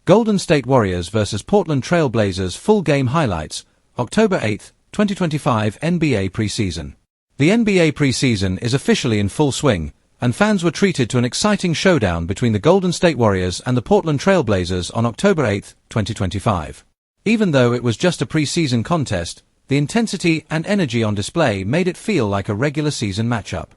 Golden State Warriors vs Portland Trail Blazers full game highlights, October 8, 2025 NBA Preseason. The NBA Preseason is officially in full swing, and fans were treated to an exciting showdown between the Golden State Warriors and the Portland Trail Blazers on October 8, 2025. Even though it was just a preseason contest, the intensity and energy on display made it feel like a regular season matchup.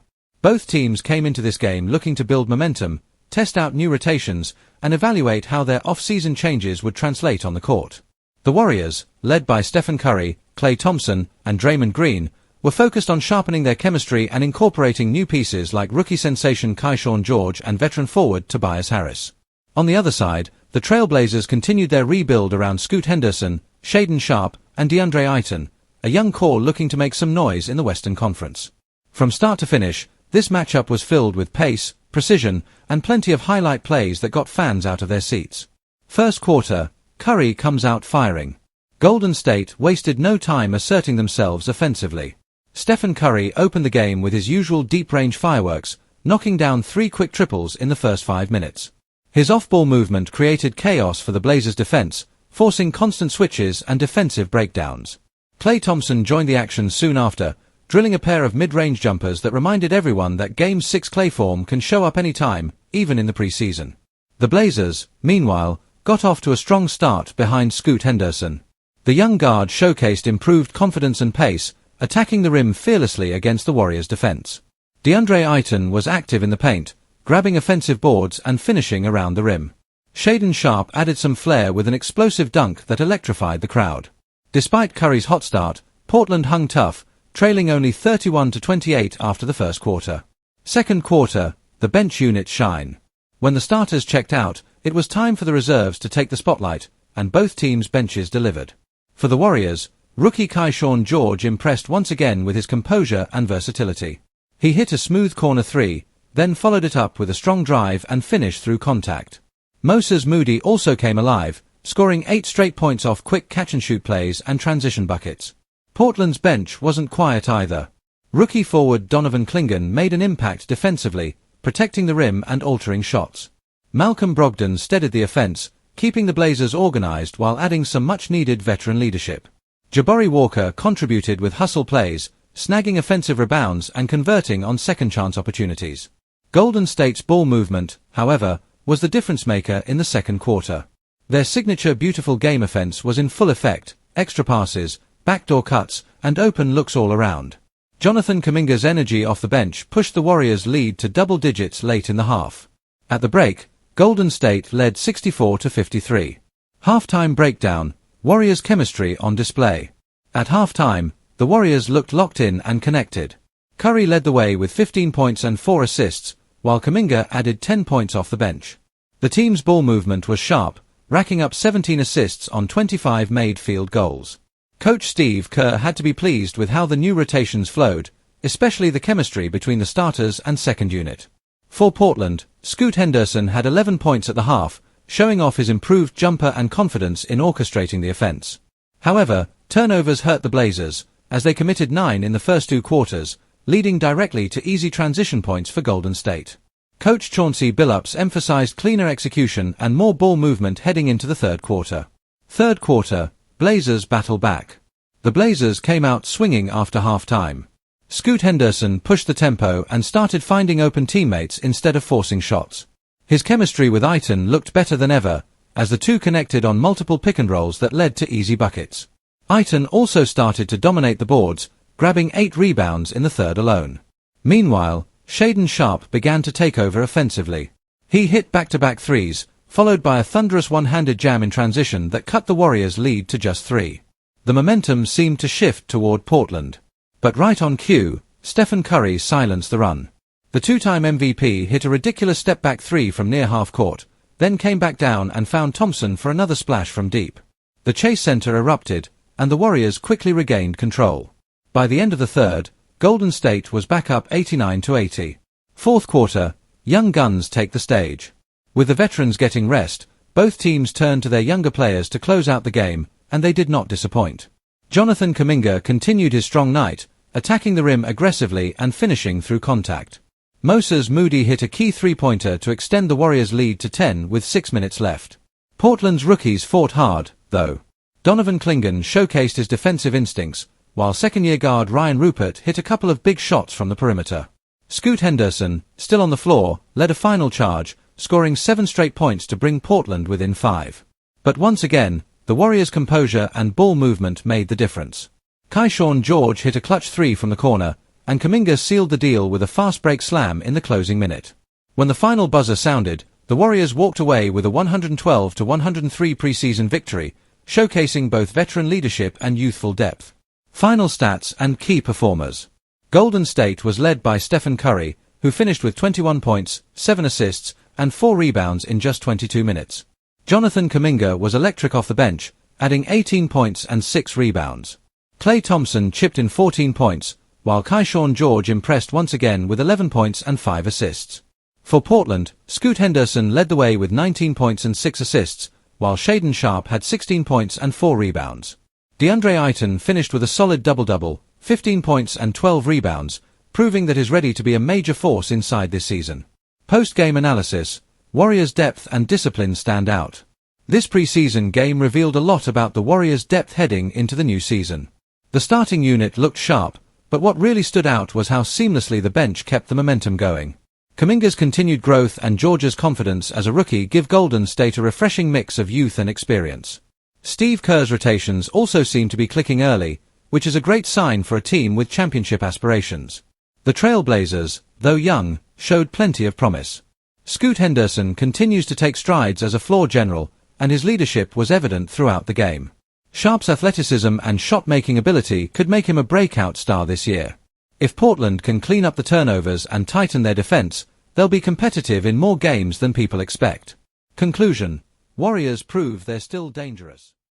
Both teams came into this game looking to build momentum, test out new rotations, and evaluate how their off-season changes would translate on the court. The Warriors, led by Stephen Curry, Klay Thompson, and Draymond Green, were focused on sharpening their chemistry and incorporating new pieces like rookie sensation Keyshawn George and veteran forward Tobias Harris. On the other side, the Trailblazers continued their rebuild around Scoot Henderson, Shaedon Sharpe, and DeAndre Ayton, a young core looking to make some noise in the Western Conference. From start to finish, this matchup was filled with pace, precision, and plenty of highlight plays that got fans out of their seats. First quarter, Curry comes out firing. Golden State wasted no time asserting themselves offensively. Stephen Curry opened the game with his usual deep-range fireworks, knocking down 3 quick triples in the first 5 minutes. His off-ball movement created chaos for the Blazers' defense, forcing constant switches and defensive breakdowns. Klay Thompson joined the action soon after, drilling a pair of mid-range jumpers that reminded everyone that Game 6 Klay form can show up anytime, even in the preseason. The Blazers, meanwhile, got off to a strong start behind Scoot Henderson. The young guard showcased improved confidence and pace, attacking the rim fearlessly against the Warriors' defense. DeAndre Ayton was active in the paint, grabbing offensive boards and finishing around the rim. Shaedon Sharpe added some flair with an explosive dunk that electrified the crowd. Despite Curry's hot start, Portland hung tough, trailing only 31-28 after the first quarter. Second quarter, the bench unit shine. When the starters checked out, it was time for the reserves to take the spotlight, and both teams' benches delivered. For the Warriors, rookie Keyshawn George impressed once again with his composure and versatility. He hit a smooth corner three, then followed it up with a strong drive and finish through contact. Moses Moody also came alive, scoring 8 straight points off quick catch-and-shoot plays and transition buckets. Portland's bench wasn't quiet either. Rookie forward Donovan Clingan made an impact defensively, protecting the rim and altering shots. Malcolm Brogdon steadied the offense, keeping the Blazers organized while adding some much-needed veteran leadership. Jabari Walker contributed with hustle plays, snagging offensive rebounds and converting on second-chance opportunities. Golden State's ball movement, however, was the difference-maker in the second quarter. Their signature beautiful game offense was in full effect, extra passes, backdoor cuts, and open looks all around. Jonathan Kuminga's energy off the bench pushed the Warriors' lead to double digits late in the half. At the break, Golden State led 64-53. Halftime breakdown, Warriors' chemistry on display. At halftime, the Warriors looked locked in and connected. Curry led the way with 15 points and 4 assists, while Kuminga added 10 points off the bench. The team's ball movement was sharp, racking up 17 assists on 25 made field goals. Coach Steve Kerr had to be pleased with how the new rotations flowed, especially the chemistry between the starters and second unit. For Portland, Scoot Henderson had 11 points at the half, showing off his improved jumper and confidence in orchestrating the offense. However, turnovers hurt the Blazers, as they committed 9 in the first 2 quarters, leading directly to easy transition points for Golden State. Coach Chauncey Billups emphasized cleaner execution and more ball movement heading into the third quarter. Third quarter, Blazers battle back. The Blazers came out swinging after halftime. Scoot Henderson pushed the tempo and started finding open teammates instead of forcing shots. His chemistry with Ayton looked better than ever, as the two connected on multiple pick-and-rolls that led to easy buckets. Ayton also started to dominate the boards, grabbing 8 rebounds in the third alone. Meanwhile, Shaedon Sharpe began to take over offensively. He hit back-to-back threes, followed by a thunderous one-handed jam in transition that cut the Warriors' lead to just 3. The momentum seemed to shift toward Portland. But right on cue, Stephen Curry silenced the run. The 2-time MVP hit a ridiculous step-back 3 from near half-court, then came back down and found Thompson for another splash from deep. The Chase Center erupted, and the Warriors quickly regained control. By the end of the third, Golden State was back up 89-80. Fourth quarter, young guns take the stage. With the veterans getting rest, both teams turned to their younger players to close out the game, and they did not disappoint. Jonathan Kuminga continued his strong night, attacking the rim aggressively and finishing through contact. Moses Moody hit a key 3-pointer to extend the Warriors' lead to 10 with 6 minutes left. Portland's rookies fought hard, though. Donovan Clingan showcased his defensive instincts, while second-year guard Ryan Rupert hit a couple of big shots from the perimeter. Scoot Henderson, still on the floor, led a final charge, scoring 7 straight points to bring Portland within 5. But once again, the Warriors' composure and ball movement made the difference. Keyshawn George hit a clutch 3 from the corner, and Kuminga sealed the deal with a fast-break slam in the closing minute. When the final buzzer sounded, the Warriors walked away with a 112-103 preseason victory, showcasing both veteran leadership and youthful depth. Final stats and key performers. Golden State was led by Stephen Curry, who finished with 21 points, 7 assists, and 4 rebounds in just 22 minutes. Jonathan Kuminga was electric off the bench, adding 18 points and 6 rebounds. Klay Thompson chipped in 14 points, while Keyshawn George impressed once again with 11 points and 5 assists. For Portland, Scoot Henderson led the way with 19 points and 6 assists, while Shaedon Sharpe had 16 points and 4 rebounds. DeAndre Ayton finished with a solid double-double, 15 points and 12 rebounds, proving that he's ready to be a major force inside this season. Post-game analysis, Warriors' depth and discipline stand out. This preseason game revealed a lot about the Warriors' depth heading into the new season. The starting unit looked sharp, but what really stood out was how seamlessly the bench kept the momentum going. Kuminga's continued growth and George's confidence as a rookie give Golden State a refreshing mix of youth and experience. Steve Kerr's rotations also seem to be clicking early, which is a great sign for a team with championship aspirations. The Trail Blazers, though young, showed plenty of promise. Scoot Henderson continues to take strides as a floor general, and his leadership was evident throughout the game. Sharpe's athleticism and shot-making ability could make him a breakout star this year. If Portland can clean up the turnovers and tighten their defense, they'll be competitive in more games than people expect. Conclusion: Warriors prove they're still dangerous.